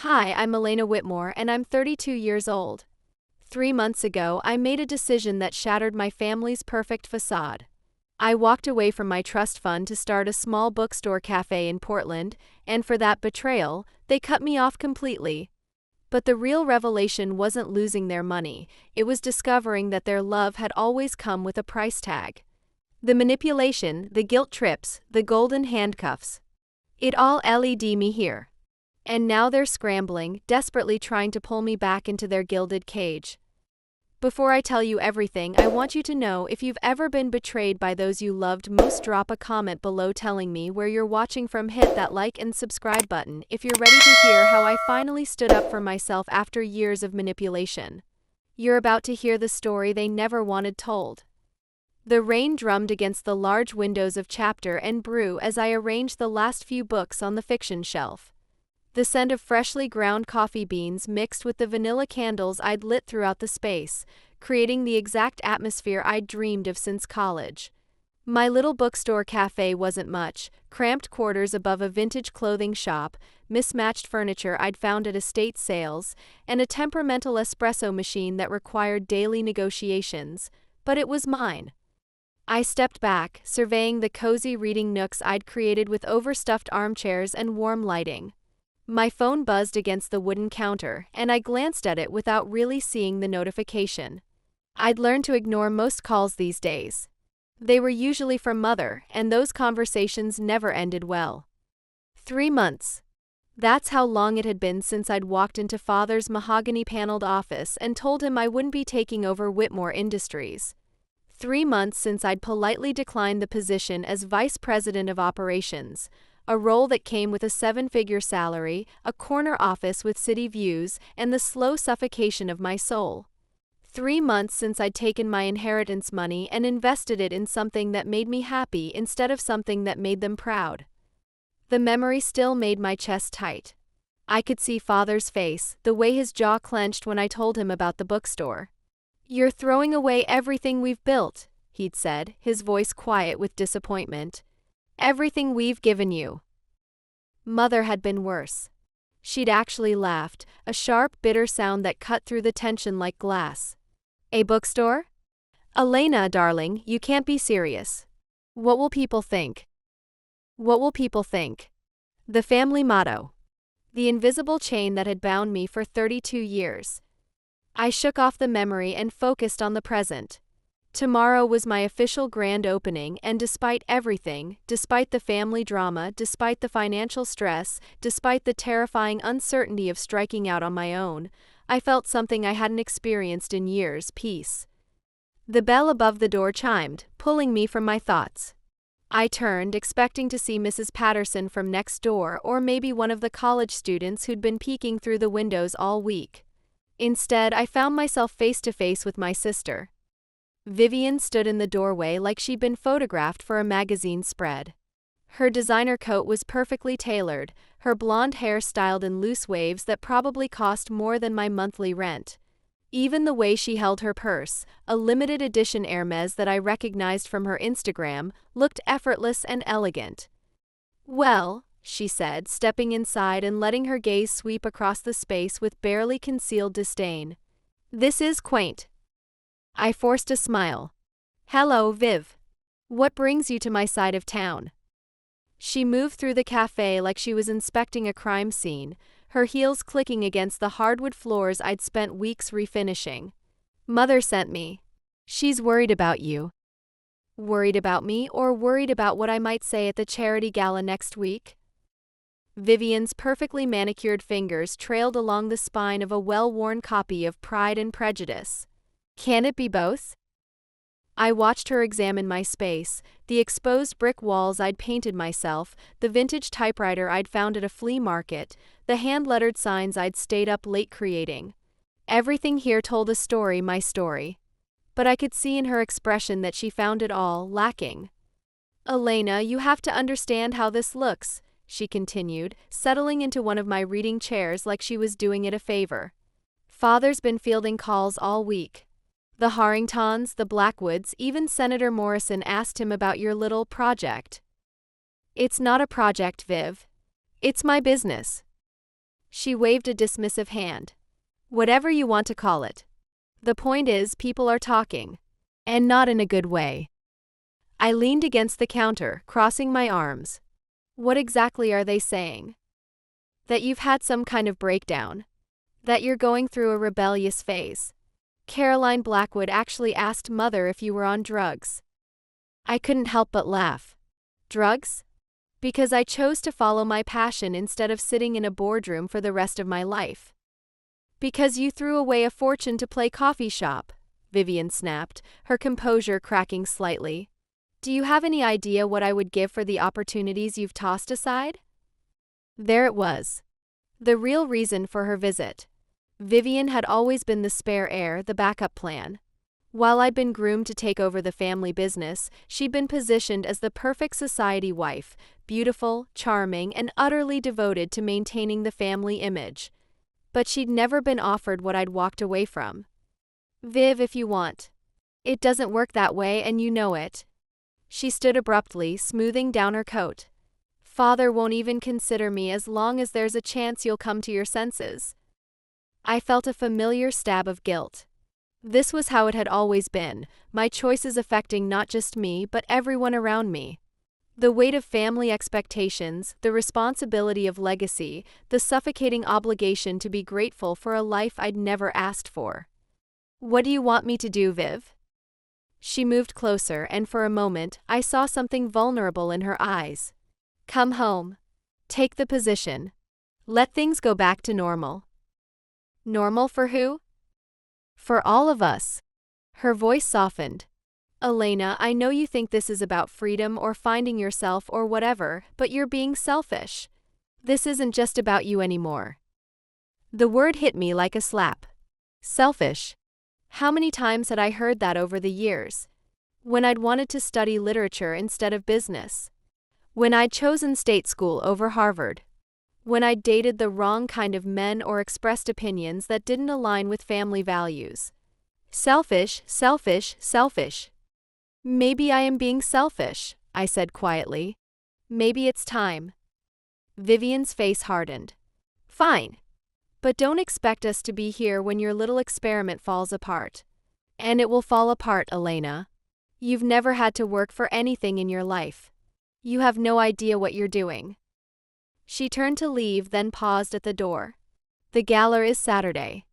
Hi, I'm Elena Whitmore and I'm 32 years old. 3 months ago, I made a decision that shattered my family's perfect facade. I walked away from my trust fund to start a small bookstore cafe in Portland, and for that betrayal, they cut me off completely. But the real revelation wasn't losing their money, it was discovering that their love had always come with a price tag. The manipulation, the guilt trips, the golden handcuffs. It all led me here. And now they're scrambling, desperately trying to pull me back into their gilded cage. Before I tell you everything, I want you to know if you've ever been betrayed by those you loved most, drop a comment below telling me where you're watching from. Hit that like and subscribe button if you're ready to hear how I finally stood up for myself after years of manipulation. You're about to hear the story they never wanted told. The rain drummed against the large windows of Chapter and Brew as I arranged the last few books on the fiction shelf. The scent of freshly ground coffee beans mixed with the vanilla candles I'd lit throughout the space, creating the exact atmosphere I'd dreamed of since college. My little bookstore cafe wasn't much: cramped quarters above a vintage clothing shop, mismatched furniture I'd found at estate sales, and a temperamental espresso machine that required daily negotiations. But it was mine. I stepped back, surveying the cozy reading nooks I'd created with overstuffed armchairs and warm lighting. My phone buzzed against the wooden counter, and I glanced at it without really seeing the notification. I'd learned to ignore most calls these days. They were usually from Mother, and those conversations never ended well. 3 months. That's how long it had been since I'd walked into Father's mahogany-paneled office and told him I wouldn't be taking over Whitmore Industries. 3 months since I'd politely declined the position as Vice President of Operations, a role that came with a 7-figure salary, a corner office with city views, and the slow suffocation of my soul. 3 months since I'd taken my inheritance money and invested it in something that made me happy instead of something that made them proud. The memory still made my chest tight. I could see Father's face, the way his jaw clenched when I told him about the bookstore. "You're throwing away everything we've built," he'd said, his voice quiet with disappointment. "Everything we've given you." Mother had been worse. She'd actually laughed, a sharp, bitter sound that cut through the tension like glass. "A bookstore? Elena, darling, you can't be serious. What will people think?" What will people think? The family motto. The invisible chain that had bound me for 32 years. I shook off the memory and focused on the present. Tomorrow was my official grand opening, and despite everything, despite the family drama, despite the financial stress, despite the terrifying uncertainty of striking out on my own, I felt something I hadn't experienced in years: peace. The bell above the door chimed, pulling me from my thoughts. I turned, expecting to see Mrs. Patterson from next door, or maybe one of the college students who'd been peeking through the windows all week. Instead, I found myself face to face with my sister. Vivian stood in the doorway like she'd been photographed for a magazine spread. Her designer coat was perfectly tailored, her blonde hair styled in loose waves that probably cost more than my monthly rent. Even the way she held her purse, a limited edition Hermes that I recognized from her Instagram, looked effortless and elegant. "Well," she said, stepping inside and letting her gaze sweep across the space with barely concealed disdain. "This is quaint." I forced a smile. "Hello, Viv. What brings you to my side of town?" She moved through the cafe like she was inspecting a crime scene, her heels clicking against the hardwood floors I'd spent weeks refinishing. "Mother sent me. She's worried about you." Worried about me, or worried about what I might say at the charity gala next week? Vivian's perfectly manicured fingers trailed along the spine of a well-worn copy of Pride and Prejudice. Can it be both? I watched her examine my space, the exposed brick walls I'd painted myself, the vintage typewriter I'd found at a flea market, the hand-lettered signs I'd stayed up late creating. Everything here told a story, my story. But I could see in her expression that she found it all lacking. "Elena, you have to understand how this looks," she continued, settling into one of my reading chairs like she was doing it a favor. "Father's been fielding calls all week. The Harringtons, the Blackwoods, even Senator Morrison asked him about your little project." "It's not a project, Viv. It's my business." She waved a dismissive hand. Whatever you want to call it. The point is, people are talking. And not in a good way. I leaned against the counter, crossing my arms. What exactly are they saying? That you've had some kind of breakdown. That you're going through a rebellious phase. Caroline Blackwood actually asked Mother if you were on drugs. I couldn't help but laugh. Drugs? Because I chose to follow my passion instead of sitting in a boardroom for the rest of my life. Because you threw away a fortune to play coffee shop, Vivian snapped, her composure cracking slightly. Do you have any idea what I would give for the opportunities you've tossed aside? There it was. The real reason for her visit. Vivian had always been the spare heir, the backup plan. While I'd been groomed to take over the family business, she'd been positioned as the perfect society wife, beautiful, charming, and utterly devoted to maintaining the family image. But she'd never been offered what I'd walked away from. Viv, if you want. It doesn't work that way, and you know it. She stood abruptly, smoothing down her coat. Father won't even consider me as long as there's a chance you'll come to your senses. I felt a familiar stab of guilt. This was how it had always been, my choices affecting not just me but everyone around me. The weight of family expectations, the responsibility of legacy, the suffocating obligation to be grateful for a life I'd never asked for. What do you want me to do, Viv? She moved closer, and for a moment, I saw something vulnerable in her eyes. Come home. Take the position. Let things go back to normal. Normal for who? For all of us. Her voice softened. Elena, I know you think this is about freedom or finding yourself or whatever, but you're being selfish. This isn't just about you anymore. The word hit me like a slap. Selfish. How many times had I heard that over the years? When I'd wanted to study literature instead of business. When I'd chosen state school over Harvard. When I'd dated the wrong kind of men or expressed opinions that didn't align with family values. Selfish, selfish, selfish. Maybe I am being selfish, I said quietly. Maybe it's time. Vivian's face hardened. Fine. But don't expect us to be here when your little experiment falls apart. And it will fall apart, Elena. You've never had to work for anything in your life. You have no idea what you're doing. She turned to leave, then paused at the door. The gala is Saturday.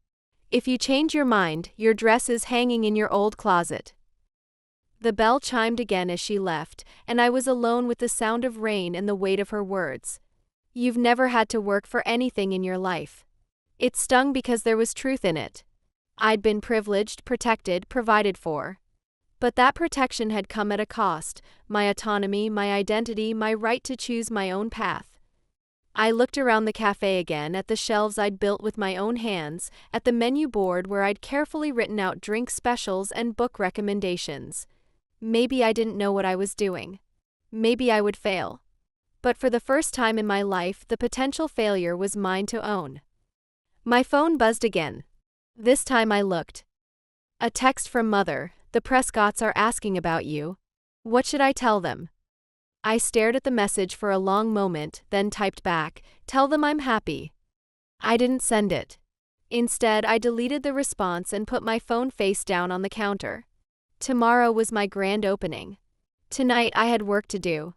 If you change your mind, your dress is hanging in your old closet. The bell chimed again as she left, and I was alone with the sound of rain and the weight of her words. You've never had to work for anything in your life. It stung because there was truth in it. I'd been privileged, protected, provided for. But that protection had come at a cost, my autonomy, my identity, my right to choose my own path. I looked around the cafe again, at the shelves I'd built with my own hands, at the menu board where I'd carefully written out drink specials and book recommendations. Maybe I didn't know what I was doing. Maybe I would fail. But for the first time in my life, the potential failure was mine to own. My phone buzzed again. This time I looked. A text from Mother. The Prescotts are asking about you. What should I tell them? I stared at the message for a long moment, then typed back, tell them I'm happy. I didn't send it. Instead, I deleted the response and put my phone face down on the counter. Tomorrow was my grand opening. Tonight I had work to do.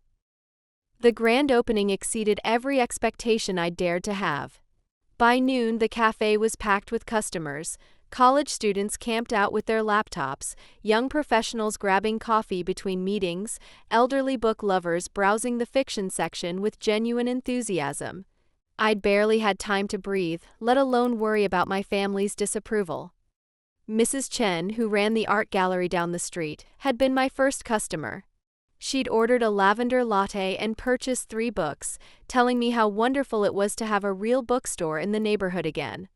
The grand opening exceeded every expectation I'd dared to have. By noon, the cafe was packed with customers. College students camped out with their laptops, young professionals grabbing coffee between meetings, elderly book lovers browsing the fiction section with genuine enthusiasm. I'd barely had time to breathe, let alone worry about my family's disapproval. Mrs. Chen, who ran the art gallery down the street, had been my first customer. She'd ordered a lavender latte and purchased 3 books, telling me how wonderful it was to have a real bookstore in the neighborhood again.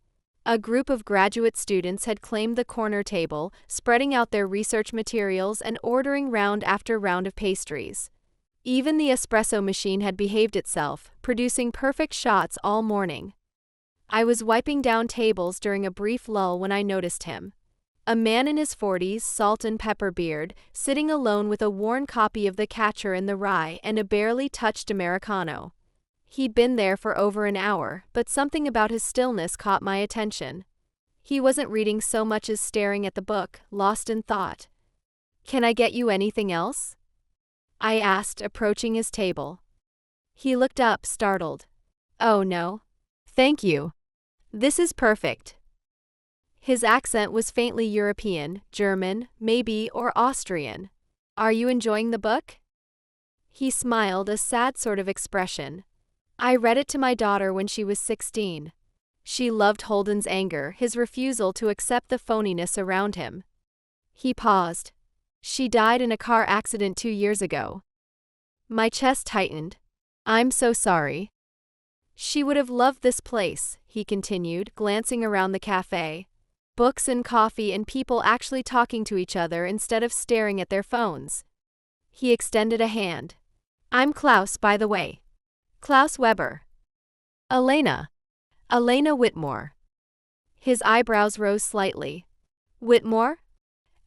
A group of graduate students had claimed the corner table, spreading out their research materials and ordering round after round of pastries. Even the espresso machine had behaved itself, producing perfect shots all morning. I was wiping down tables during a brief lull when I noticed him. A man in his 40s, salt and pepper beard, sitting alone with a worn copy of The Catcher in the Rye and a barely touched Americano. He'd been there for over an hour, but something about his stillness caught my attention. He wasn't reading so much as staring at the book, lost in thought. "Can I get you anything else?" I asked, approaching his table. He looked up, startled. "Oh no. Thank you. This is perfect." His accent was faintly European, German, maybe, or Austrian. "Are you enjoying the book?" He smiled, a sad sort of expression. "I read it to my daughter when she was 16. She loved Holden's anger, his refusal to accept the phoniness around him." He paused. "She died in a car accident 2 years ago." My chest tightened. "I'm so sorry." "She would have loved this place," he continued, glancing around the cafe. "Books and coffee and people actually talking to each other instead of staring at their phones." He extended a hand. "I'm Klaus, by the way. Klaus Weber." "Elena. Elena Whitmore." His eyebrows rose slightly. "Whitmore?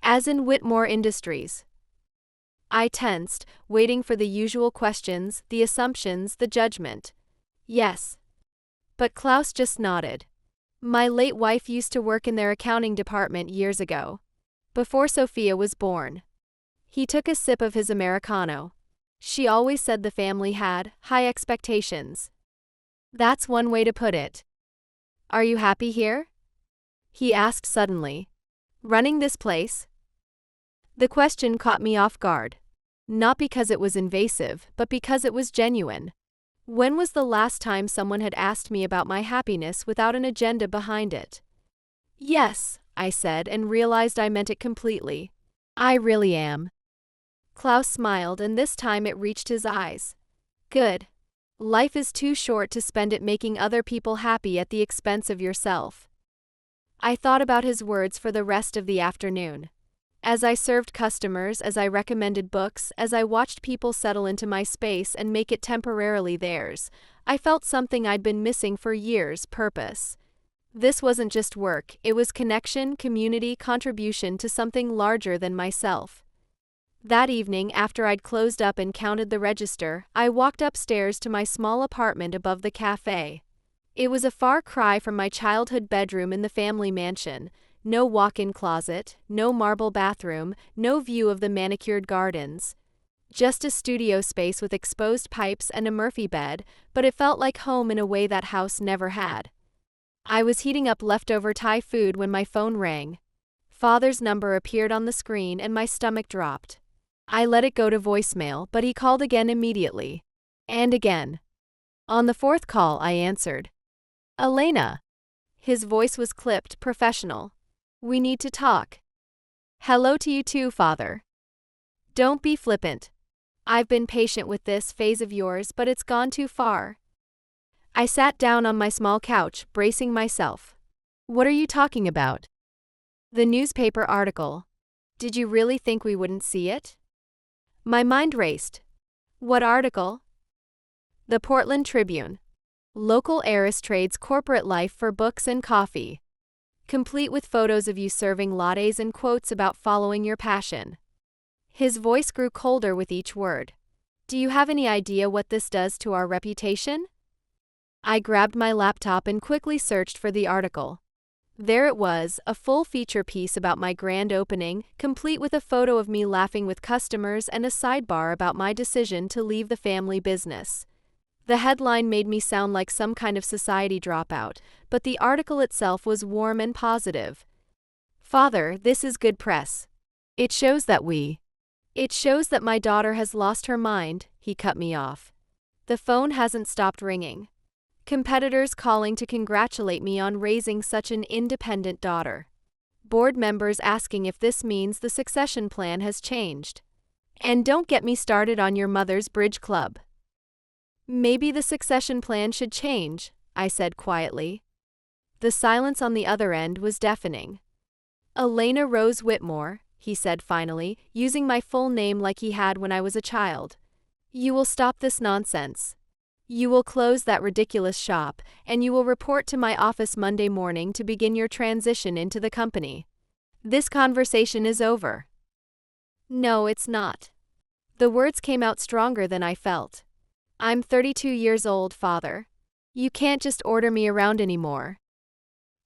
As in Whitmore Industries?" I tensed, waiting for the usual questions, the assumptions, the judgment. "Yes." But Klaus just nodded. "My late wife used to work in their accounting department years ago. Before Sophia was born." He took a sip of his Americano. "She always said the family had high expectations." "That's one way to put it." "Are you happy here?" he asked suddenly. "Running this place?" The question caught me off guard. Not because it was invasive, but because it was genuine. When was the last time someone had asked me about my happiness without an agenda behind it? "Yes," I said, and realized I meant it completely. "I really am." Klaus smiled, and this time it reached his eyes. "Good. Life is too short to spend it making other people happy at the expense of yourself." I thought about his words for the rest of the afternoon. As I served customers, as I recommended books, as I watched people settle into my space and make it temporarily theirs, I felt something I'd been missing for years: purpose. This wasn't just work, it was connection, community, contribution to something larger than myself. That evening, after I'd closed up and counted the register, I walked upstairs to my small apartment above the cafe. It was a far cry from my childhood bedroom in the family mansion. No walk-in closet, no marble bathroom, no view of the manicured gardens. Just a studio space with exposed pipes and a Murphy bed, but it felt like home in a way that house never had. I was heating up leftover Thai food when my phone rang. Father's number appeared on the screen and my stomach dropped. I let it go to voicemail, but he called again immediately. And again. On the fourth call, I answered. "Elena." His voice was clipped, professional. "We need to talk." "Hello to you too, Father. Don't be flippant. I've been patient with this phase of yours, but it's gone too far." I sat down on my small couch, bracing myself. "What are you talking about?" "The newspaper article. Did you really think we wouldn't see it?" My mind raced. "What article?" "The Portland Tribune. Local heiress trades corporate life for books and coffee. Complete with photos of you serving lattes and quotes about following your passion." His voice grew colder with each word. "Do you have any idea what this does to our reputation?" I grabbed my laptop and quickly searched for the article. There it was, a full feature piece about my grand opening, complete with a photo of me laughing with customers and a sidebar about my decision to leave the family business. The headline made me sound like some kind of society dropout, but the article itself was warm and positive. "Father, this is good press. It shows that my daughter has lost her mind," he cut me off. "The phone hasn't stopped ringing. Competitors calling to congratulate me on raising such an independent daughter. Board members asking if this means the succession plan has changed. And don't get me started on your mother's bridge club." "Maybe the succession plan should change," I said quietly. The silence on the other end was deafening. "Elena Rose Whitmore," he said finally, using my full name like he had when I was a child. "You will stop this nonsense. You will close that ridiculous shop, and you will report to my office Monday morning to begin your transition into the company. This conversation is over." "No, it's not." The words came out stronger than I felt. I'm 32 years old, father. You can't just order me around anymore.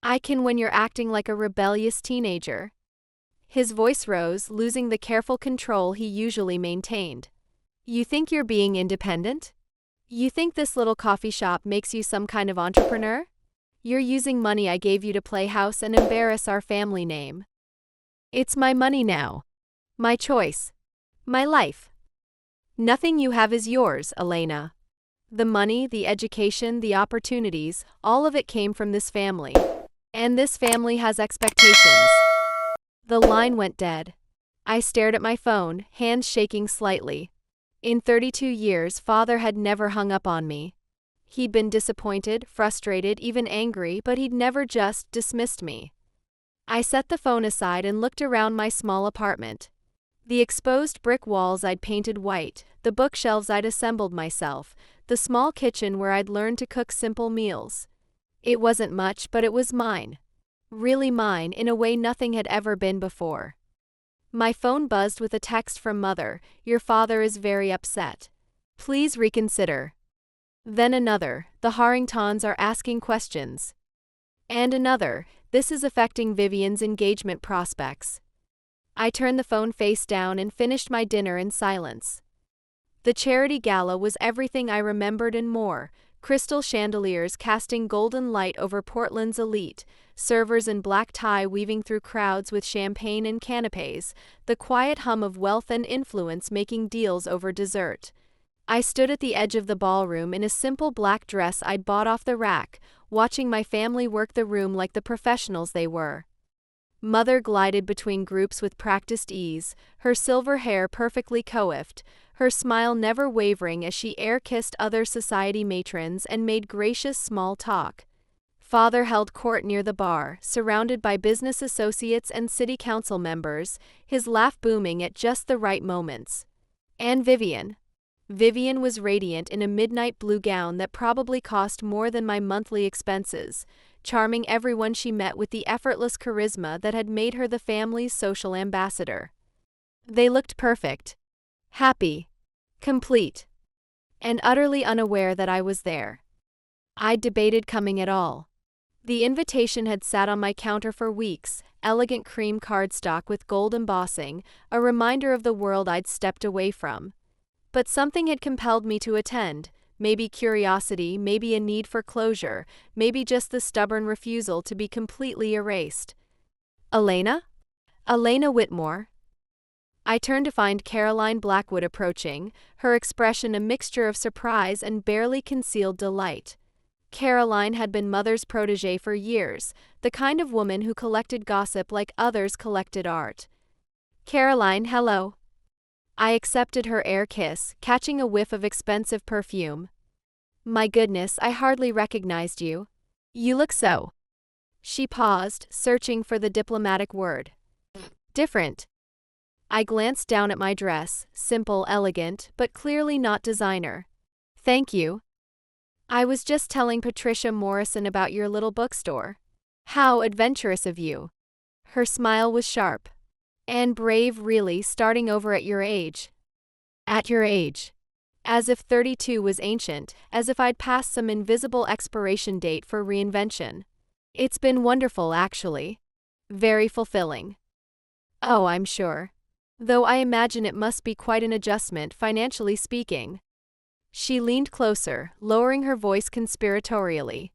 I can when you're acting like a rebellious teenager. His voice rose, losing the careful control he usually maintained. You think you're being independent? You think this little coffee shop makes you some kind of entrepreneur? You're using money I gave you to play house and embarrass our family name. It's my money now. My choice. My life. Nothing you have is yours, Elena. The money, the education, the opportunities, all of it came from this family. And this family has expectations. The line went dead. I stared at my phone, hands shaking slightly. In 32 years, father had never hung up on me. He'd been disappointed, frustrated, even angry, but he'd never just dismissed me. I set the phone aside and looked around my small apartment. The exposed brick walls I'd painted white, the bookshelves I'd assembled myself, the small kitchen where I'd learned to cook simple meals. It wasn't much, but it was mine. Really mine, in a way nothing had ever been before. My phone buzzed with a text from Mother. Your father is very upset. Please reconsider. Then another. The Harringtons are asking questions. And another. This is affecting Vivian's engagement prospects. I turned the phone face down and finished my dinner in silence. The charity gala was everything I remembered and more. Crystal chandeliers casting golden light over Portland's elite, servers in black tie weaving through crowds with champagne and canapes, the quiet hum of wealth and influence making deals over dessert. I stood at the edge of the ballroom in a simple black dress I'd bought off the rack, watching my family work the room like the professionals they were. Mother glided between groups with practiced ease, her silver hair perfectly coiffed, her smile never wavering as she air-kissed other society matrons and made gracious small talk. Father held court near the bar, surrounded by business associates and city council members, his laugh booming at just the right moments. And Vivian. Vivian was radiant in a midnight blue gown that probably cost more than my monthly expenses, charming everyone she met with the effortless charisma that had made her the family's social ambassador. They looked perfect. Happy. Complete. And utterly unaware that I was there. I'd debated coming at all. The invitation had sat on my counter for weeks, elegant cream cardstock with gold embossing, a reminder of the world I'd stepped away from. But something had compelled me to attend, maybe curiosity, maybe a need for closure, maybe just the stubborn refusal to be completely erased. Elena? Elena Whitmore. I turned to find Caroline Blackwood approaching, her expression a mixture of surprise and barely concealed delight. Caroline had been Mother's protégée for years, the kind of woman who collected gossip like others collected art. Caroline, hello. I accepted her air kiss, catching a whiff of expensive perfume. My goodness, I hardly recognized you. You look so. She paused, searching for the diplomatic word. Different. I glanced down at my dress, simple, elegant, but clearly not designer. Thank you. I was just telling Patricia Morrison about your little bookstore. How adventurous of you. Her smile was sharp. And brave, really, starting over at your age. At your age. As if 32 was ancient, as if I'd passed some invisible expiration date for reinvention. It's been wonderful, actually. Very fulfilling. Oh, I'm sure. Though I imagine it must be quite an adjustment, financially speaking. She leaned closer, lowering her voice conspiratorially.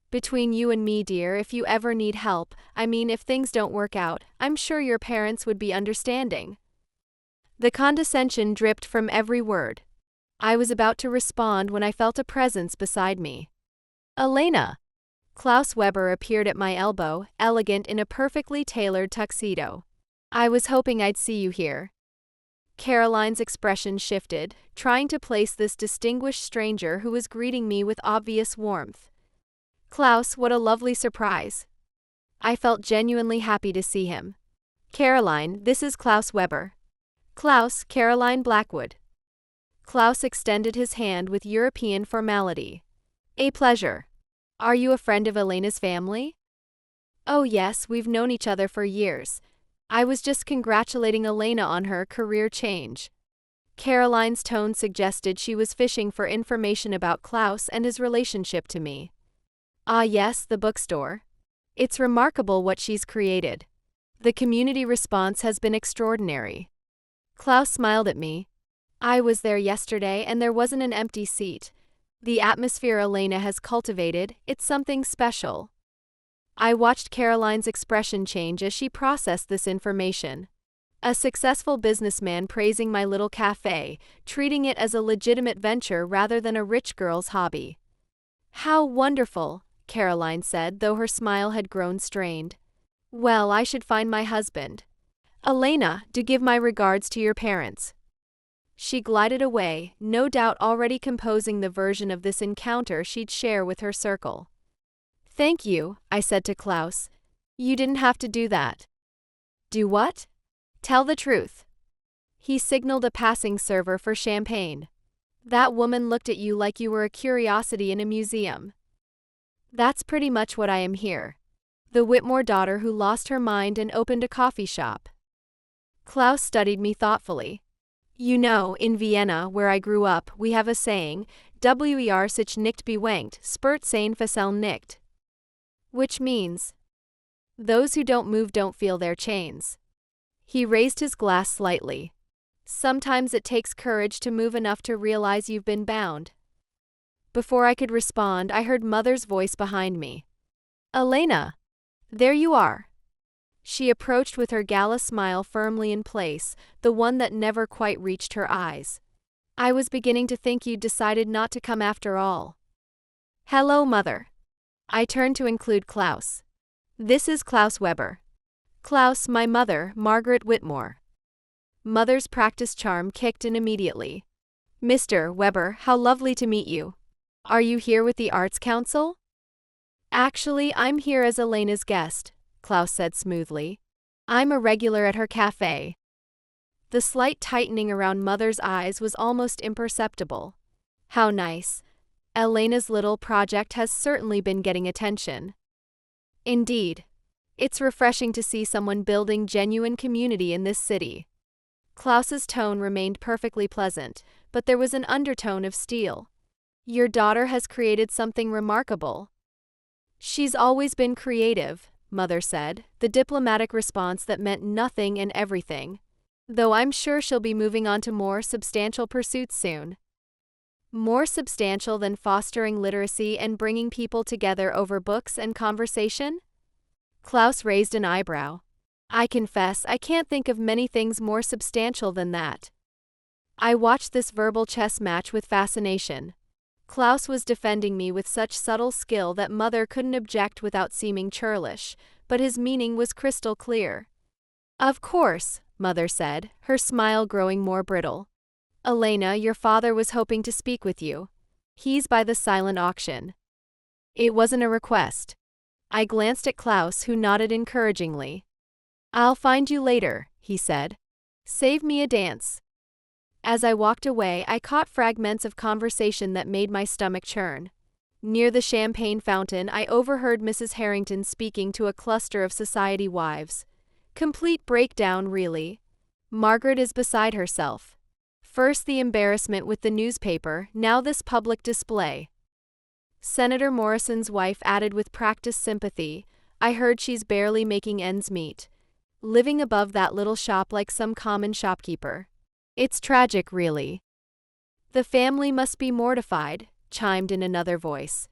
Between you and me, dear, if you ever need help, I mean if things don't work out, I'm sure your parents would be understanding. The condescension dripped from every word. I was about to respond when I felt a presence beside me. Elena! Klaus Weber appeared at my elbow, elegant in a perfectly tailored tuxedo. I was hoping I'd see you here. Caroline's expression shifted, trying to place this distinguished stranger who was greeting me with obvious warmth. Klaus, what a lovely surprise. I felt genuinely happy to see him. Caroline, this is Klaus Weber. Klaus, Caroline Blackwood. Klaus extended his hand with European formality. A pleasure. Are you a friend of Elena's family? Oh yes, we've known each other for years. I was just congratulating Elena on her career change. Caroline's tone suggested she was fishing for information about Klaus and his relationship to me. Ah yes, the bookstore. It's remarkable what she's created. The community response has been extraordinary. Klaus smiled at me. I was there yesterday and there wasn't an empty seat. The atmosphere Elena has cultivated, it's something special. I watched Caroline's expression change as she processed this information. A successful businessman praising my little cafe, treating it as a legitimate venture rather than a rich girl's hobby. How wonderful, Caroline said, though her smile had grown strained. Well, I should find my husband. Elena, do give my regards to your parents. She glided away, no doubt already composing the version of this encounter she'd share with her circle. Thank you, I said to Klaus. You didn't have to do that. Do what? Tell the truth. He signaled a passing server for champagne. That woman looked at you like you were a curiosity in a museum. That's pretty much what I am here. The Whitmore daughter who lost her mind and opened a coffee shop. Klaus studied me thoughtfully. You know, in Vienna, where I grew up, we have a saying, wer sich nicht bewankt, spürt sein Fessel nicht. Which means, those who don't move don't feel their chains. He raised his glass slightly. Sometimes it takes courage to move enough to realize you've been bound. Before I could respond, I heard Mother's voice behind me. Elena! There you are. She approached with her gala smile firmly in place, the one that never quite reached her eyes. I was beginning to think you'd decided not to come after all. Hello, Mother. I turned to include Klaus. This is Klaus Weber. Klaus, my mother, Margaret Whitmore. Mother's practiced charm kicked in immediately. Mr. Weber, how lovely to meet you. Are you here with the Arts Council? Actually, I'm here as Elena's guest, Klaus said smoothly. I'm a regular at her cafe. The slight tightening around Mother's eyes was almost imperceptible. How nice. Elena's little project has certainly been getting attention. Indeed. It's refreshing to see someone building genuine community in this city. Klaus's tone remained perfectly pleasant, but there was an undertone of steel. Your daughter has created something remarkable. She's always been creative, Mother said, the diplomatic response that meant nothing and everything. Though I'm sure she'll be moving on to more substantial pursuits soon. More substantial than fostering literacy and bringing people together over books and conversation? Klaus raised an eyebrow. I confess, I can't think of many things more substantial than that. I watched this verbal chess match with fascination. Klaus was defending me with such subtle skill that Mother couldn't object without seeming churlish, but his meaning was crystal clear. Of course, Mother said, her smile growing more brittle. Elena, your father was hoping to speak with you. He's by the silent auction. It wasn't a request. I glanced at Klaus, who nodded encouragingly. I'll find you later, he said. Save me a dance. As I walked away, I caught fragments of conversation that made my stomach churn. Near the champagne fountain, I overheard Mrs. Harrington speaking to a cluster of society wives. Complete breakdown, really. Margaret is beside herself. First the embarrassment with the newspaper, now this public display. Senator Morrison's wife added with practiced sympathy, I heard she's barely making ends meet. Living above that little shop like some common shopkeeper. It's tragic, really. The family must be mortified, chimed in another voice.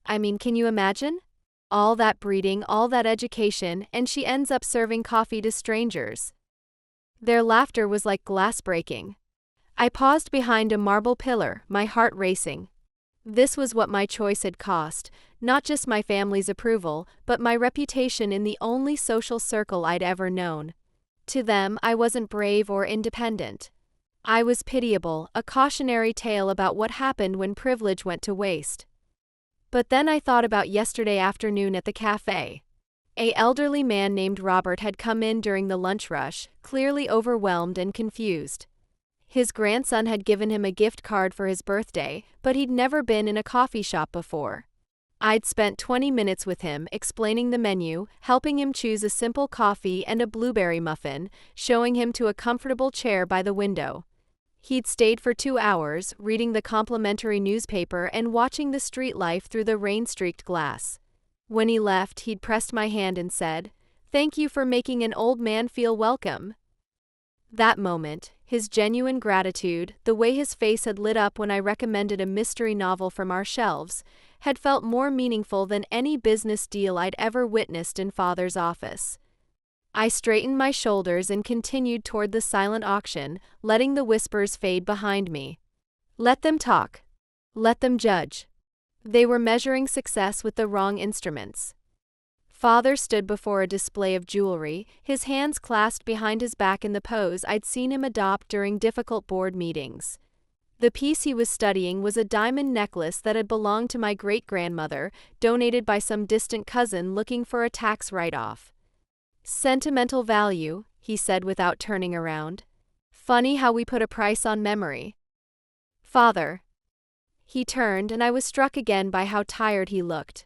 I mean, can you imagine? All that breeding, all that education, and she ends up serving coffee to strangers. Their laughter was like glass breaking. I paused behind a marble pillar, my heart racing. This was what my choice had cost, not just my family's approval, but my reputation in the only social circle I'd ever known. To them, I wasn't brave or independent. I was pitiable, a cautionary tale about what happened when privilege went to waste. But then I thought about yesterday afternoon at the cafe. An elderly man named Robert had come in during the lunch rush, clearly overwhelmed and confused. His grandson had given him a gift card for his birthday, but he'd never been in a coffee shop before. I'd spent 20 minutes with him, explaining the menu, helping him choose a simple coffee and a blueberry muffin, showing him to a comfortable chair by the window. He'd stayed for 2 hours, reading the complimentary newspaper and watching the street life through the rain-streaked glass. When he left, he'd pressed my hand and said, "Thank you for making an old man feel welcome." That moment, his genuine gratitude, the way his face had lit up when I recommended a mystery novel from our shelves, had felt more meaningful than any business deal I'd ever witnessed in Father's office. I straightened my shoulders and continued toward the silent auction, letting the whispers fade behind me. Let them talk. Let them judge. They were measuring success with the wrong instruments. Father stood before a display of jewelry, his hands clasped behind his back in the pose I'd seen him adopt during difficult board meetings. The piece he was studying was a diamond necklace that had belonged to my great-grandmother, donated by some distant cousin looking for a tax write-off. "Sentimental value," he said without turning around. "Funny how we put a price on memory." "Father." He turned, and I was struck again by how tired he looked.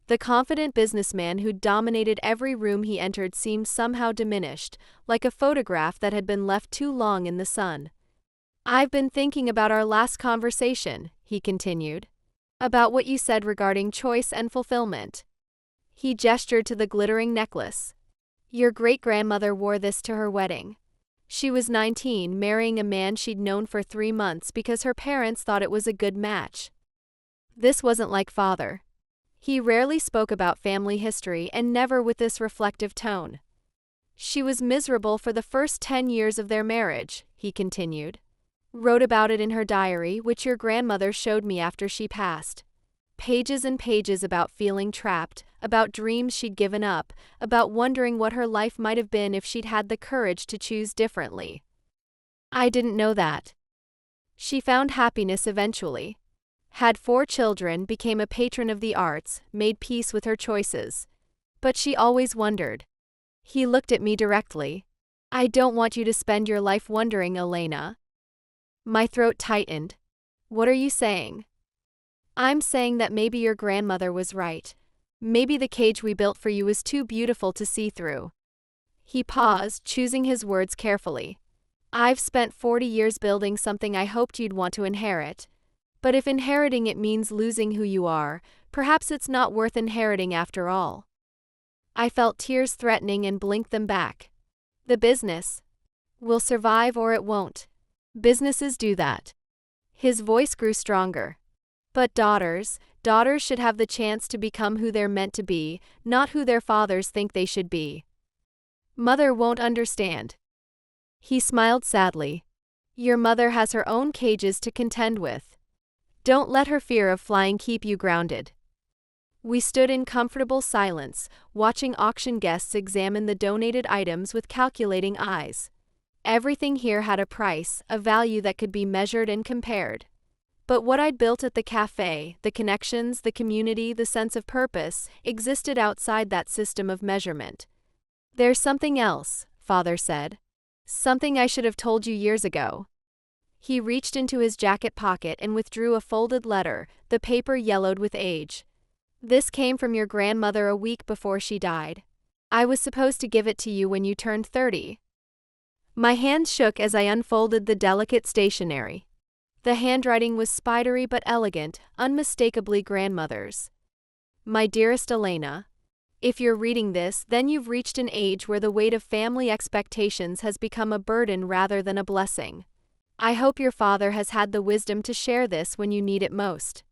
The confident businessman who'd dominated every room he entered seemed somehow diminished, like a photograph that had been left too long in the sun. "I've been thinking about our last conversation," he continued. "About what you said regarding choice and fulfillment." He gestured to the glittering necklace. "Your great-grandmother wore this to her wedding. She was 19, marrying a man she'd known for 3 months because her parents thought it was a good match." This wasn't like Father. He rarely spoke about family history and never with this reflective tone. "She was miserable for the first 10 years of their marriage," he continued. "Wrote about it in her diary, which your grandmother showed me after she passed. Pages and pages about feeling trapped, about dreams she'd given up, about wondering what her life might have been if she'd had the courage to choose differently. I didn't know that. She found happiness eventually. Had 4 children, became a patron of the arts, made peace with her choices. But she always wondered." He looked at me directly. "I don't want you to spend your life wondering, Elena." My throat tightened. "What are you saying?" "I'm saying that maybe your grandmother was right. Maybe the cage we built for you is too beautiful to see through." He paused, choosing his words carefully. "I've spent 40 years building something I hoped you'd want to inherit. But if inheriting it means losing who you are, perhaps it's not worth inheriting after all." I felt tears threatening and blinked them back. "The business will survive or it won't. Businesses do that." His voice grew stronger. "But daughters should have the chance to become who they're meant to be, not who their fathers think they should be. Mother won't understand." He smiled sadly. "Your mother has her own cages to contend with. Don't let her fear of flying keep you grounded." We stood in comfortable silence, watching auction guests examine the donated items with calculating eyes. Everything here had a price, a value that could be measured and compared. But what I'd built at the cafe, the connections, the community, the sense of purpose, existed outside that system of measurement. "There's something else," Father said. "Something I should have told you years ago." He reached into his jacket pocket and withdrew a folded letter, the paper yellowed with age. "This came from your grandmother a week before she died. I was supposed to give it to you when you turned 30. My hands shook as I unfolded the delicate stationery. The handwriting was spidery but elegant, unmistakably grandmother's. "My dearest Elena, if you're reading this, then you've reached an age where the weight of family expectations has become a burden rather than a blessing. I hope your father has had the wisdom to share this when you need it most.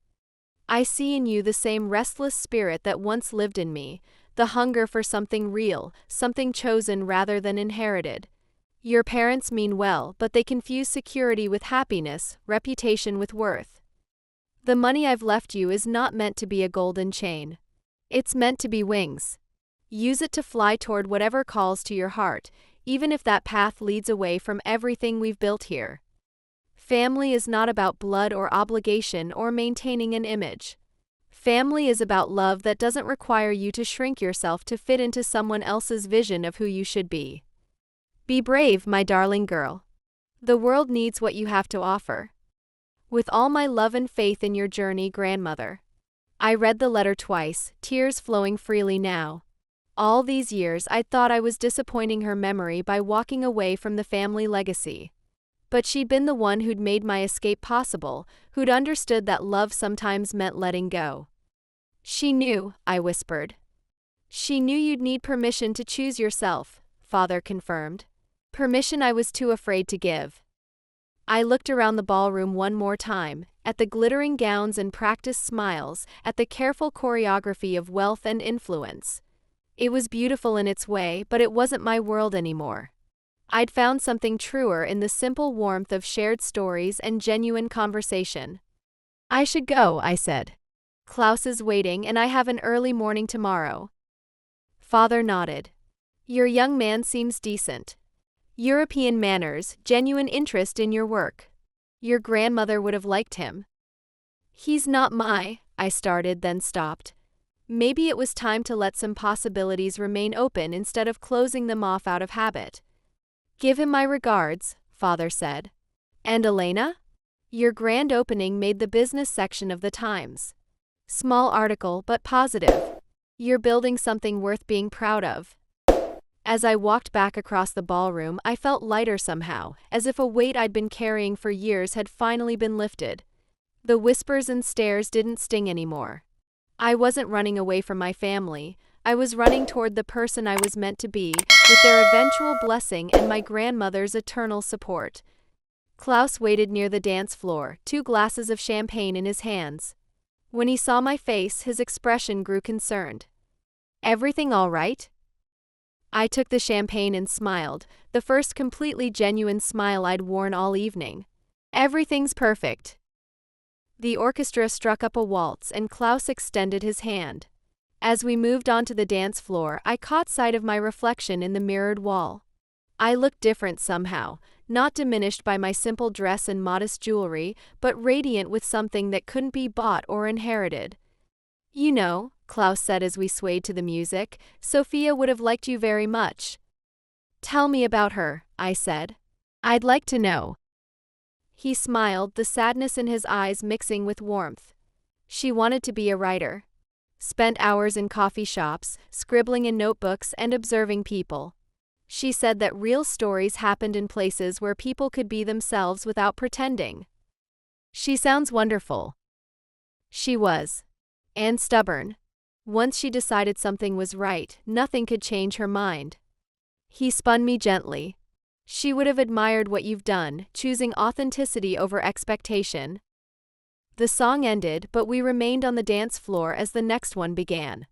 I see in you the same restless spirit that once lived in me, the hunger for something real, something chosen rather than inherited. Your parents mean well, but they confuse security with happiness, reputation with worth. The money I've left you is not meant to be a golden chain. It's meant to be wings. Use it to fly toward whatever calls to your heart, even if that path leads away from everything we've built here. Family is not about blood or obligation or maintaining an image. Family is about love that doesn't require you to shrink yourself to fit into someone else's vision of who you should be. Be brave, my darling girl. The world needs what you have to offer. With all my love and faith in your journey, grandmother." I read the letter twice, tears flowing freely now. All these years I'd thought I was disappointing her memory by walking away from the family legacy. But she'd been the one who'd made my escape possible, who'd understood that love sometimes meant letting go. She knew, I whispered. She knew you'd need permission to choose yourself, Father confirmed. Permission I was too afraid to give. I looked around the ballroom one more time, at the glittering gowns and practiced smiles, at the careful choreography of wealth and influence. It was beautiful in its way, but it wasn't my world anymore. I'd found something truer in the simple warmth of shared stories and genuine conversation. I should go, I said. Klaus is waiting and I have an early morning tomorrow. Father nodded. Your young man seems decent. European manners, genuine interest in your work. Your grandmother would have liked him. He's not I started, then stopped. Maybe it was time to let some possibilities remain open instead of closing them off out of habit. Give him my regards, Father said. And Elena? Your grand opening made the business section of the Times. Small article, but positive. You're building something worth being proud of. As I walked back across the ballroom, I felt lighter somehow, as if a weight I'd been carrying for years had finally been lifted. The whispers and stares didn't sting anymore. I wasn't running away from my family. I was running toward the person I was meant to be, with their eventual blessing and my grandmother's eternal support. Klaus waited near the dance floor, 2 glasses of champagne in his hands. When he saw my face, his expression grew concerned. Everything all right? I took the champagne and smiled, the first completely genuine smile I'd worn all evening. Everything's perfect. The orchestra struck up a waltz and Klaus extended his hand. As we moved onto the dance floor, I caught sight of my reflection in the mirrored wall. I looked different somehow, not diminished by my simple dress and modest jewelry, but radiant with something that couldn't be bought or inherited. You know, Klaus said as we swayed to the music, Sophia would have liked you very much. Tell me about her, I said. I'd like to know. He smiled, the sadness in his eyes mixing with warmth. She wanted to be a writer. Spent hours in coffee shops, scribbling in notebooks and observing people. She said that real stories happened in places where people could be themselves without pretending. She sounds wonderful. She was. And stubborn. Once she decided something was right, nothing could change her mind. He spun me gently. She would have admired what you've done, choosing authenticity over expectation. The song ended, but we remained on the dance floor as the next one began.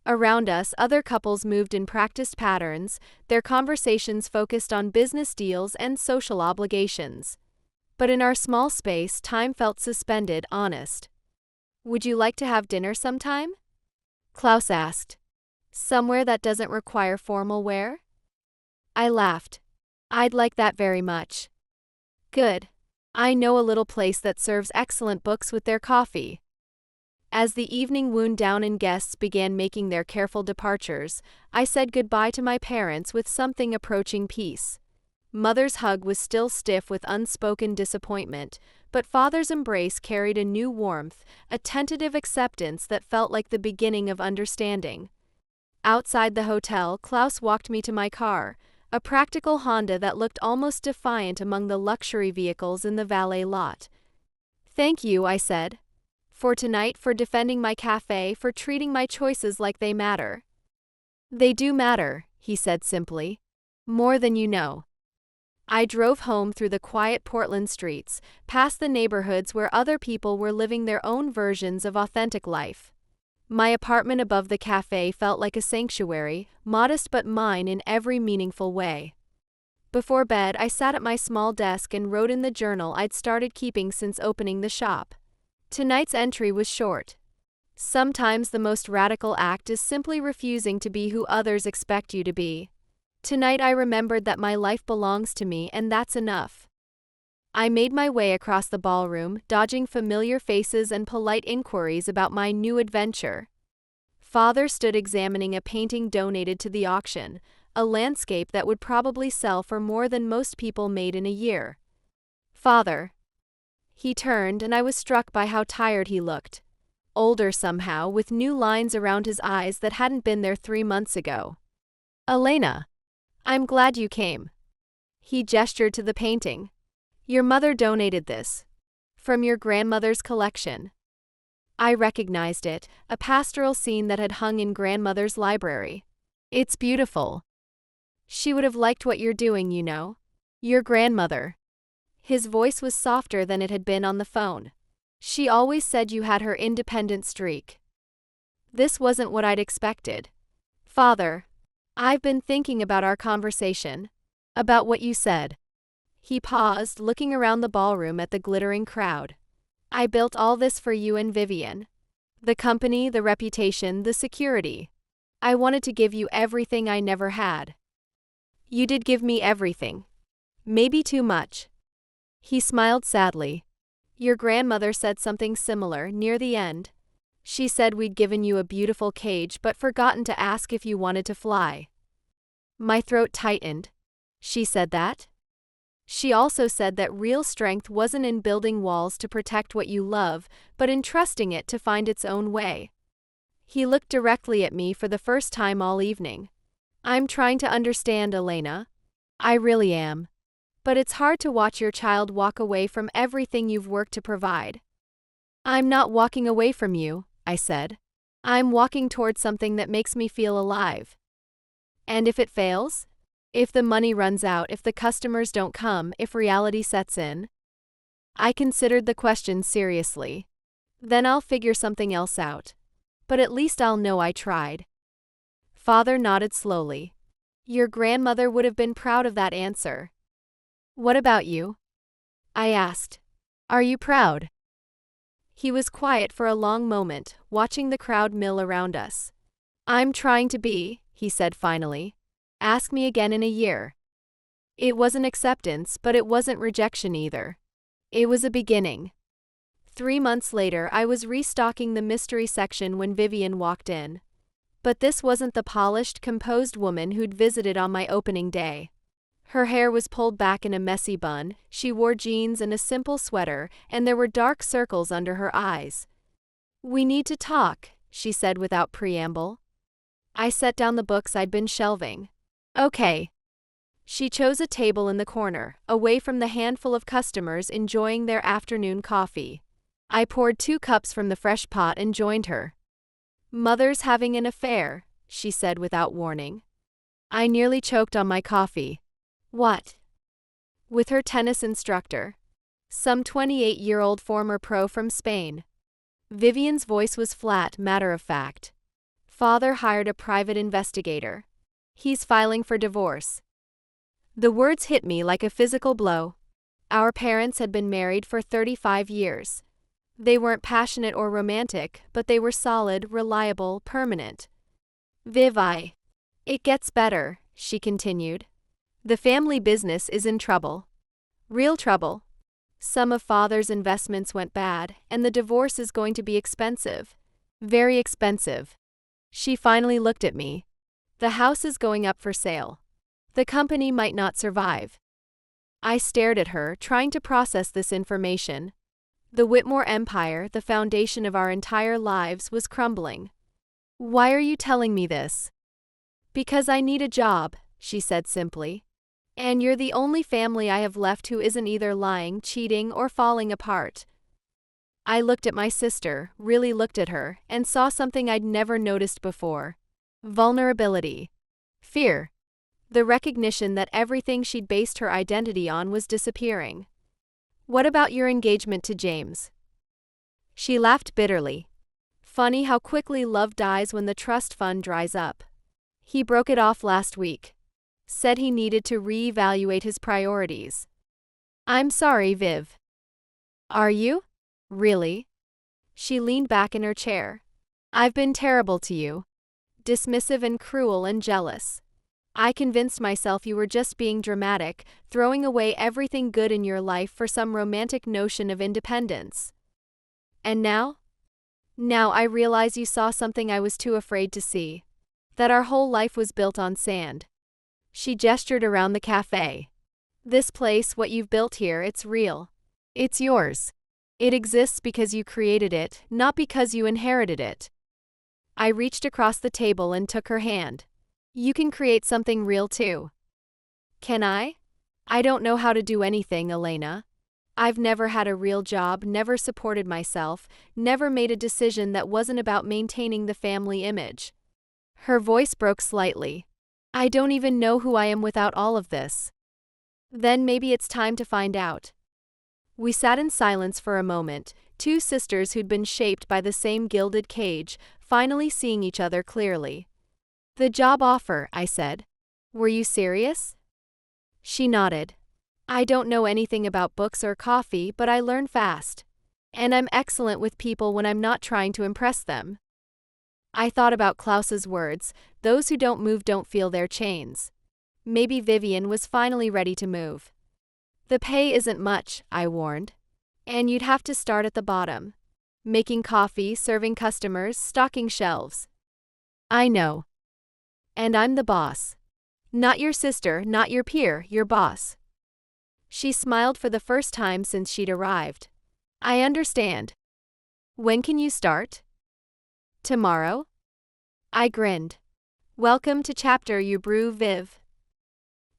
Around us, other couples moved in practiced patterns, their conversations focused on business deals and social obligations. But in our small space, time felt suspended, honest. Would you like to have dinner sometime? Klaus asked. Somewhere that doesn't require formal wear? I laughed. I'd like that very much. Good. I know a little place that serves excellent books with their coffee. As the evening wound down and guests began making their careful departures, I said goodbye to my parents with something approaching peace. Mother's hug was still stiff with unspoken disappointment, but Father's embrace carried a new warmth, a tentative acceptance that felt like the beginning of understanding. Outside the hotel, Klaus walked me to my car, a practical Honda that looked almost defiant among the luxury vehicles in the valet lot. Thank you, I said. For tonight, for defending my cafe, for treating my choices like they matter. They do matter, he said simply. More than you know. I drove home through the quiet Portland streets, past the neighborhoods where other people were living their own versions of authentic life. My apartment above the cafe felt like a sanctuary, modest but mine in every meaningful way. Before bed, I sat at my small desk and wrote in the journal I'd started keeping since opening the shop. Tonight's entry was short. Sometimes the most radical act is simply refusing to be who others expect you to be. Tonight I remembered that my life belongs to me, and that's enough. I made my way across the ballroom, dodging familiar faces and polite inquiries about my new adventure. Father stood examining a painting donated to the auction, a landscape that would probably sell for more than most people made in a year. Father. He turned, and I was struck by how tired he looked. Older somehow, with new lines around his eyes that hadn't been there 3 months ago. Elena. I'm glad you came. He gestured to the painting. Your mother donated this. From your grandmother's collection. I recognized it, a pastoral scene that had hung in grandmother's library. It's beautiful. She would have liked what you're doing, you know. Your grandmother. His voice was softer than it had been on the phone. She always said you had her independent streak. This wasn't what I'd expected. Father, I've been thinking about our conversation. About what you said. He paused, looking around the ballroom at the glittering crowd. I built all this for you and Vivian. The company, the reputation, the security. I wanted to give you everything I never had. You did give me everything. Maybe too much. He smiled sadly. Your grandmother said something similar near the end. She said we'd given you a beautiful cage but forgotten to ask if you wanted to fly. My throat tightened. She said that? She also said that real strength wasn't in building walls to protect what you love, but in trusting it to find its own way. He looked directly at me for the first time all evening. I'm trying to understand, Elena. I really am. But it's hard to watch your child walk away from everything you've worked to provide. I'm not walking away from you, I said. I'm walking towards something that makes me feel alive. And if it fails? If the money runs out, if the customers don't come, if reality sets in? I considered the question seriously. Then I'll figure something else out. But at least I'll know I tried. Father nodded slowly. Your grandmother would have been proud of that answer. What about you? I asked. Are you proud? He was quiet for a long moment, watching the crowd mill around us. I'm trying to be, he said finally. Ask me again in a year. It wasn't acceptance, but it wasn't rejection either. It was a beginning. 3 months later, I was restocking the mystery section when Vivian walked in. But this wasn't the polished, composed woman who'd visited on my opening day. Her hair was pulled back in a messy bun, she wore jeans and a simple sweater, and there were dark circles under her eyes. We need to talk, she said without preamble. I set down the books I'd been shelving. Okay. She chose a table in the corner, away from the handful of customers enjoying their afternoon coffee. I poured 2 cups from the fresh pot and joined her. Mother's having an affair, she said without warning. I nearly choked on my coffee. What? With her tennis instructor. Some 28-year-old former pro from Spain. Vivian's voice was flat, matter-of-fact. Father hired a private investigator. He's filing for divorce. The words hit me like a physical blow. Our parents had been married for 35 years. They weren't passionate or romantic, but they were solid, reliable, permanent. Viv, It gets better, she continued. The family business is in trouble. Real trouble. Some of Father's investments went bad, and the divorce is going to be expensive. Very expensive. She finally looked at me. The house is going up for sale. The company might not survive. I stared at her, trying to process this information. The Whitmore empire, the foundation of our entire lives, was crumbling. Why are you telling me this? Because I need a job, she said simply. And you're the only family I have left who isn't either lying, cheating, or falling apart. I looked at my sister, really looked at her, and saw something I'd never noticed before. Vulnerability. Fear. The recognition that everything she'd based her identity on was disappearing. What about your engagement to James? She laughed bitterly. Funny how quickly love dies when the trust fund dries up. He broke it off last week. Said he needed to reevaluate his priorities. I'm sorry, Viv. Are you? Really? She leaned back in her chair. I've been terrible to you. Dismissive and cruel and jealous. I convinced myself you were just being dramatic, throwing away everything good in your life for some romantic notion of independence. And now? Now I realize you saw something I was too afraid to see. That our whole life was built on sand. She gestured around the cafe. This place, what you've built here, it's real. It's yours. It exists because you created it, not because you inherited it. I reached across the table and took her hand. You can create something real too. Can I? I don't know how to do anything, Elena. I've never had a real job, never supported myself, never made a decision that wasn't about maintaining the family image. Her voice broke slightly. I don't even know who I am without all of this. Then maybe it's time to find out. We sat in silence for a moment, two sisters who'd been shaped by the same gilded cage, finally seeing each other clearly. The job offer, I said. Were you serious? She nodded. I don't know anything about books or coffee, but I learn fast. And I'm excellent with people when I'm not trying to impress them. I thought about Klaus's words, those who don't move don't feel their chains. Maybe Vivian was finally ready to move. The pay isn't much, I warned. And you'd have to start at the bottom. Making coffee, serving customers, stocking shelves. I know. And I'm the boss. Not your sister, not your peer, your boss. She smiled for the first time since she'd arrived. I understand. When can you start? Tomorrow? I grinned. Welcome to chapter you brew, Viv.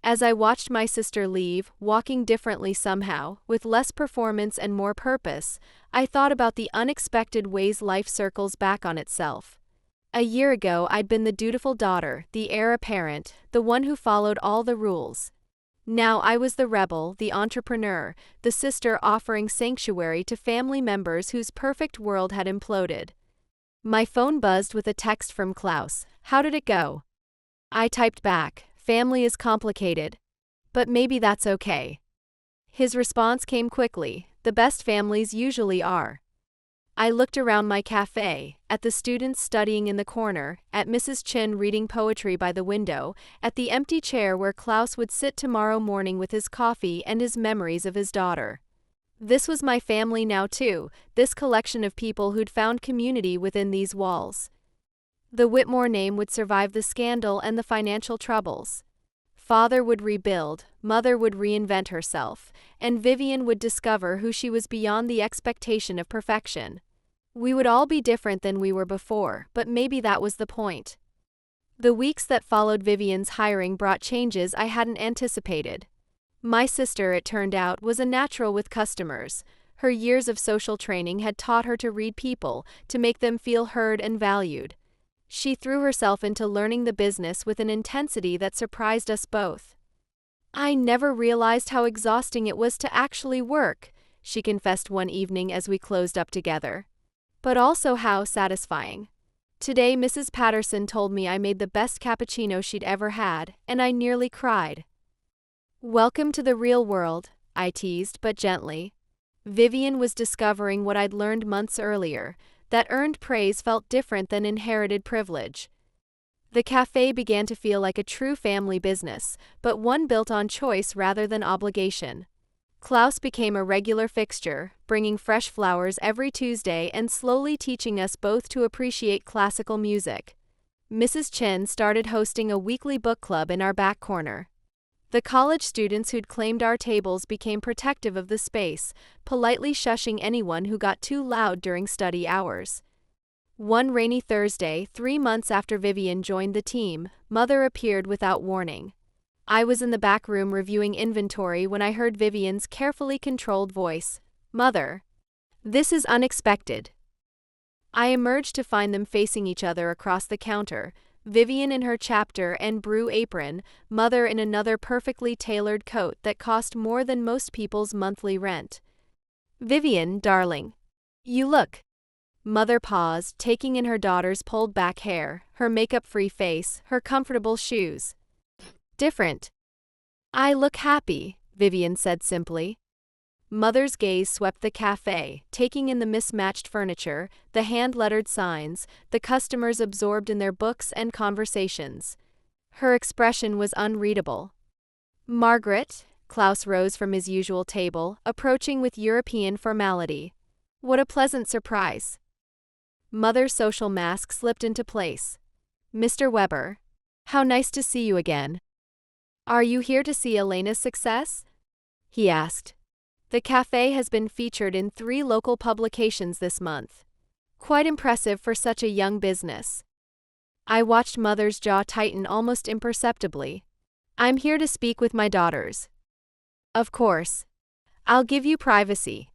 As I watched my sister leave, walking differently somehow, with less performance and more purpose, I thought about the unexpected ways life circles back on itself. A year ago, I'd been the dutiful daughter, the heir apparent, the one who followed all the rules. Now I was the rebel, the entrepreneur, the sister offering sanctuary to family members whose perfect world had imploded. My phone buzzed with a text from Klaus. How did it go? I typed back, family is complicated. But maybe that's okay. His response came quickly, the best families usually are. I looked around my cafe, at the students studying in the corner, at Mrs. Chin reading poetry by the window, at the empty chair where Klaus would sit tomorrow morning with his coffee and his memories of his daughter. This was my family now too, this collection of people who'd found community within these walls. The Whitmore name would survive the scandal and the financial troubles. Father would rebuild, mother would reinvent herself, and Vivian would discover who she was beyond the expectation of perfection. We would all be different than we were before, but maybe that was the point. The weeks that followed Vivian's hiring brought changes I hadn't anticipated. My sister, it turned out, was a natural with customers. Her years of social training had taught her to read people, to make them feel heard and valued. She threw herself into learning the business with an intensity that surprised us both. I never realized how exhausting it was to actually work, she confessed one evening as we closed up together. But also how satisfying. Today Mrs. Patterson told me I made the best cappuccino she'd ever had, and I nearly cried. Welcome to the real world, I teased, but gently. Vivian was discovering what I'd learned months earlier, that earned praise felt different than inherited privilege. The cafe began to feel like a true family business, but one built on choice rather than obligation. Klaus became a regular fixture, bringing fresh flowers every Tuesday and slowly teaching us both to appreciate classical music. Mrs. Chen started hosting a weekly book club in our back corner. The college students who'd claimed our tables became protective of the space, politely shushing anyone who got too loud during study hours. One rainy Thursday, 3 months after Vivian joined the team, Mother appeared without warning. I was in the back room reviewing inventory when I heard Vivian's carefully controlled voice. Mother. This is unexpected. I emerged to find them facing each other across the counter, Vivian in her chapter and brew apron, Mother in another perfectly tailored coat that cost more than most people's monthly rent. Vivian, darling. You look. Mother paused, taking in her daughter's pulled-back hair, her makeup-free face, her comfortable shoes. Different. I look happy, Vivian said simply. Mother's gaze swept the cafe, taking in the mismatched furniture, the hand-lettered signs, the customers absorbed in their books and conversations. Her expression was unreadable. Margaret, Klaus rose from his usual table, approaching with European formality. What a pleasant surprise. Mother's social mask slipped into place. Mr. Weber. How nice to see you again. Are you here to see Elena's success? He asked. The cafe has been featured in 3 local publications this month. Quite impressive for such a young business. I watched Mother's jaw tighten almost imperceptibly. I'm here to speak with my daughters. Of course. I'll give you privacy.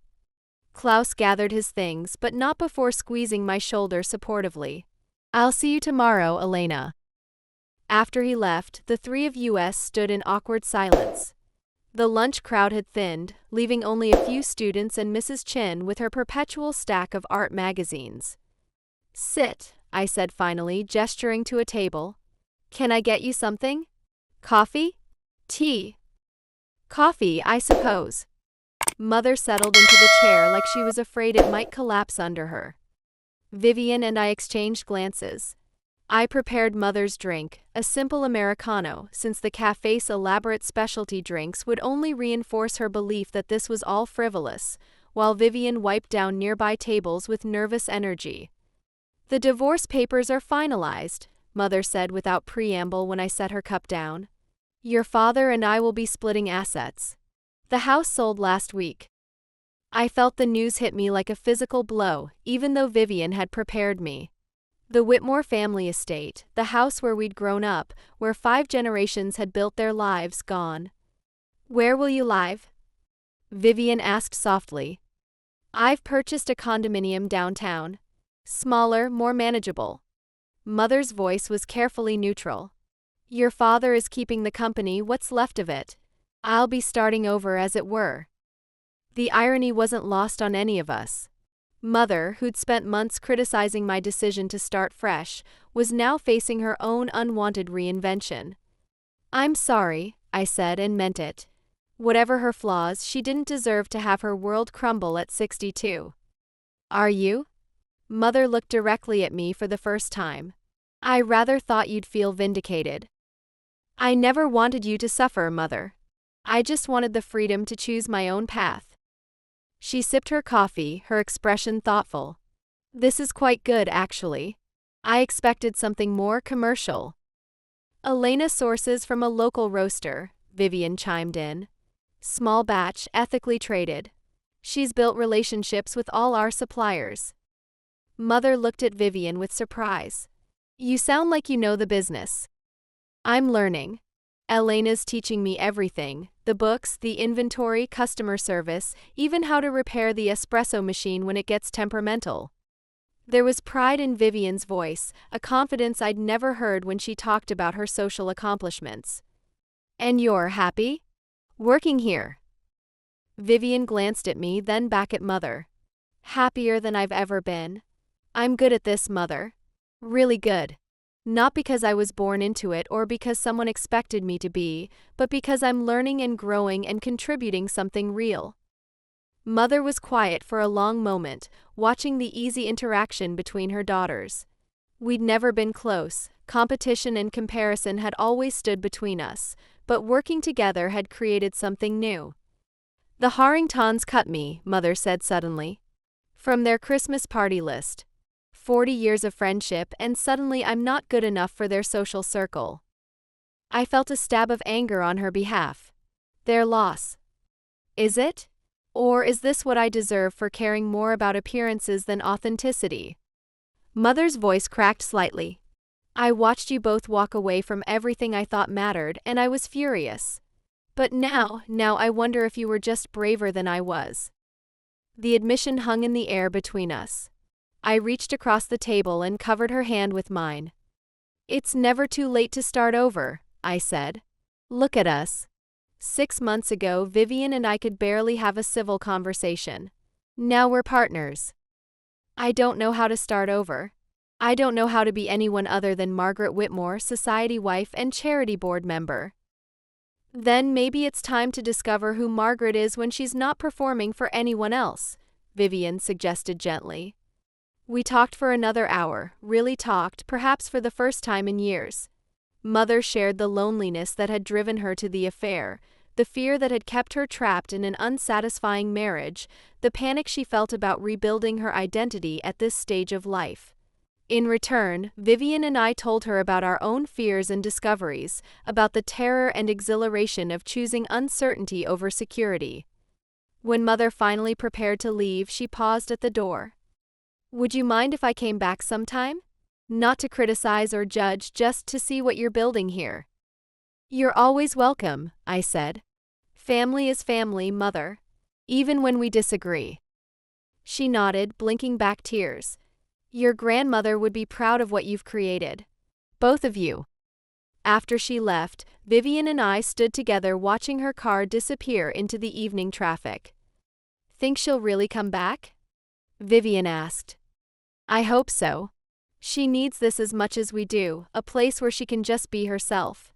Klaus gathered his things, but not before squeezing my shoulder supportively. I'll see you tomorrow, Elena. After he left, the three of us stood in awkward silence. The lunch crowd had thinned, leaving only a few students and Mrs. Chin with her perpetual stack of art magazines. Sit, I said finally, gesturing to a table. Can I get you something? Coffee? Tea? Coffee, I suppose. Mother settled into the chair like she was afraid it might collapse under her. Vivian and I exchanged glances. I prepared Mother's drink, a simple Americano, since the cafe's elaborate specialty drinks would only reinforce her belief that this was all frivolous, while Vivian wiped down nearby tables with nervous energy. The divorce papers are finalized, Mother said without preamble when I set her cup down. Your father and I will be splitting assets. The house sold last week. I felt the news hit me like a physical blow, even though Vivian had prepared me. The Whitmore family estate, the house where we'd grown up, where 5 generations had built their lives, gone. Where will you live? Vivian asked softly. I've purchased a condominium downtown. Smaller, more manageable. Mother's voice was carefully neutral. Your father is keeping the company, what's left of it. I'll be starting over, as it were. The irony wasn't lost on any of us. Mother, who'd spent months criticizing my decision to start fresh, was now facing her own unwanted reinvention. I'm sorry, I said, and meant it. Whatever her flaws, she didn't deserve to have her world crumble at 62. Are you? Mother looked directly at me for the first time. I rather thought you'd feel vindicated. I never wanted you to suffer, Mother. I just wanted the freedom to choose my own path. She sipped her coffee, her expression thoughtful. This is quite good, actually. I expected something more commercial. Elena sources from a local roaster, Vivian chimed in. Small batch, ethically traded. She's built relationships with all our suppliers. Mother looked at Vivian with surprise. You sound like you know the business. I'm learning. Elena's teaching me everything, the books, the inventory, customer service, even how to repair the espresso machine when it gets temperamental. There was pride in Vivian's voice, a confidence I'd never heard when she talked about her social accomplishments. And you're happy? Working here. Vivian glanced at me, then back at Mother. Happier than I've ever been. I'm good at this, Mother. Really good. Not because I was born into it or because someone expected me to be, but because I'm learning and growing and contributing something real. Mother was quiet for a long moment, watching the easy interaction between her daughters. We'd never been close, competition and comparison had always stood between us, but working together had created something new. The Harringtons cut me, Mother said suddenly. From their Christmas party list. 40 years of friendship, and suddenly I'm not good enough for their social circle. I felt a stab of anger on her behalf. Their loss. Is it? Or is this what I deserve for caring more about appearances than authenticity? Mother's voice cracked slightly. I watched you both walk away from everything I thought mattered, and I was furious. But now I wonder if you were just braver than I was. The admission hung in the air between us. I reached across the table and covered her hand with mine. It's never too late to start over, I said. Look at us. 6 months ago, Vivian and I could barely have a civil conversation. Now we're partners. I don't know how to start over. I don't know how to be anyone other than Margaret Whitmore, society wife and charity board member. Then maybe it's time to discover who Margaret is when she's not performing for anyone else, Vivian suggested gently. We talked for another hour, really talked, perhaps for the first time in years. Mother shared the loneliness that had driven her to the affair, the fear that had kept her trapped in an unsatisfying marriage, the panic she felt about rebuilding her identity at this stage of life. In return, Vivian and I told her about our own fears and discoveries, about the terror and exhilaration of choosing uncertainty over security. When Mother finally prepared to leave, she paused at the door. Would you mind if I came back sometime? Not to criticize or judge, just to see what you're building here. You're always welcome, I said. Family is family, Mother. even when we disagree. She nodded, blinking back tears. Your grandmother would be proud of what you've created. Both of you. After she left, Vivian and I stood together watching her car disappear into the evening traffic. Think she'll really come back? Vivian asked. I hope so. She needs this as much as we do, a place where she can just be herself.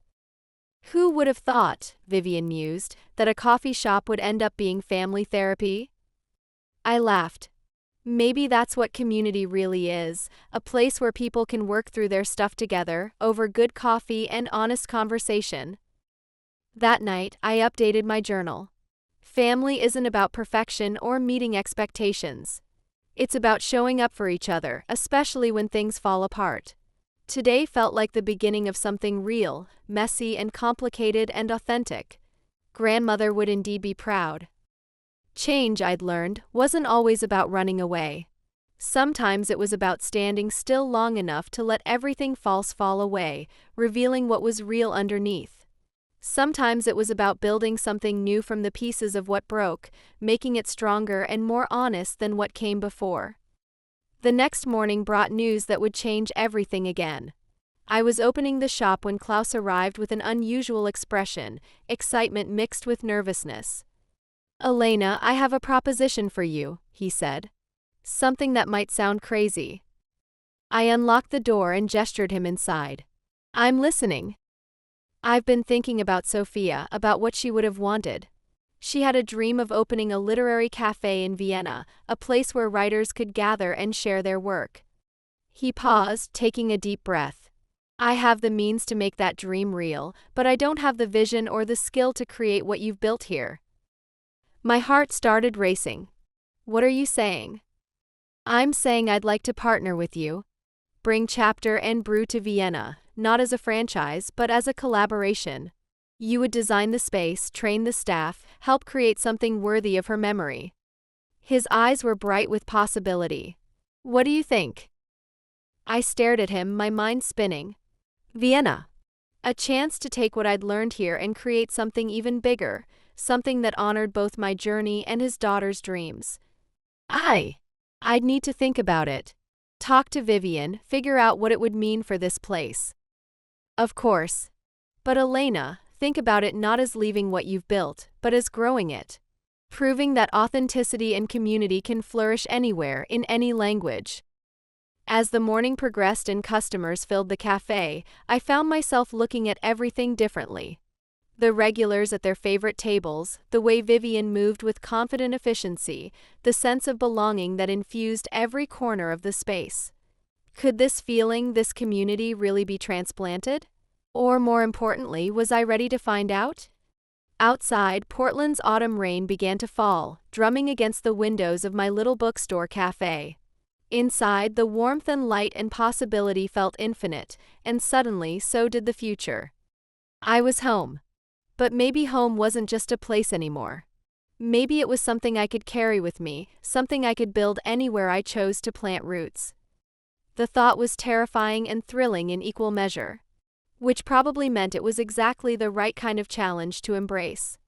Who would have thought, Vivian mused, that a coffee shop would end up being family therapy? I laughed. Maybe that's what community really is, a place where people can work through their stuff together, over good coffee and honest conversation. That night, I updated my journal. Family isn't about perfection or meeting expectations. It's about showing up for each other, especially when things fall apart. Today felt like the beginning of something real, messy and complicated and authentic. Grandmother would indeed be proud. Change, I'd learned, wasn't always about running away. Sometimes it was about standing still long enough to let everything false fall away, revealing what was real underneath. Sometimes it was about building something new from the pieces of what broke, making it stronger and more honest than what came before. The next morning brought news that would change everything again. I was opening the shop when Klaus arrived with an unusual expression, excitement mixed with nervousness. Elena, I have a proposition for you, he said. Something that might sound crazy. I unlocked the door and gestured him inside. I'm listening. I've been thinking about Sophia, about what she would have wanted. She had a dream of opening a literary cafe in Vienna, a place where writers could gather and share their work. He paused, taking a deep breath. I have the means to make that dream real, but I don't have the vision or the skill to create what you've built here. My heart started racing. What are you saying? I'm saying I'd like to partner with you. Bring Chapter and Brew to Vienna, not as a franchise, but as a collaboration. You would design the space, train the staff, help create something worthy of her memory. His eyes were bright with possibility. What do you think? I stared at him, my mind spinning. Vienna. A chance to take what I'd learned here and create something even bigger, something that honored both my journey and his daughter's dreams. I'd need to think about it. Talk to Vivian, figure out what it would mean for this place. Of course. But Elena, think about it not as leaving what you've built, but as growing it. Proving that authenticity and community can flourish anywhere, in any language. As the morning progressed and customers filled the cafe, I found myself looking at everything differently. The regulars at their favorite tables, the way Vivian moved with confident efficiency, the sense of belonging that infused every corner of the space. Could this feeling, this community really be transplanted? Or more importantly, was I ready to find out? Outside, Portland's autumn rain began to fall, drumming against the windows of my little bookstore cafe. Inside, the warmth and light and possibility felt infinite, and suddenly so did the future. I was home. But maybe home wasn't just a place anymore. Maybe it was something I could carry with me, something I could build anywhere I chose to plant roots. The thought was terrifying and thrilling in equal measure. Which probably meant it was exactly the right kind of challenge to embrace.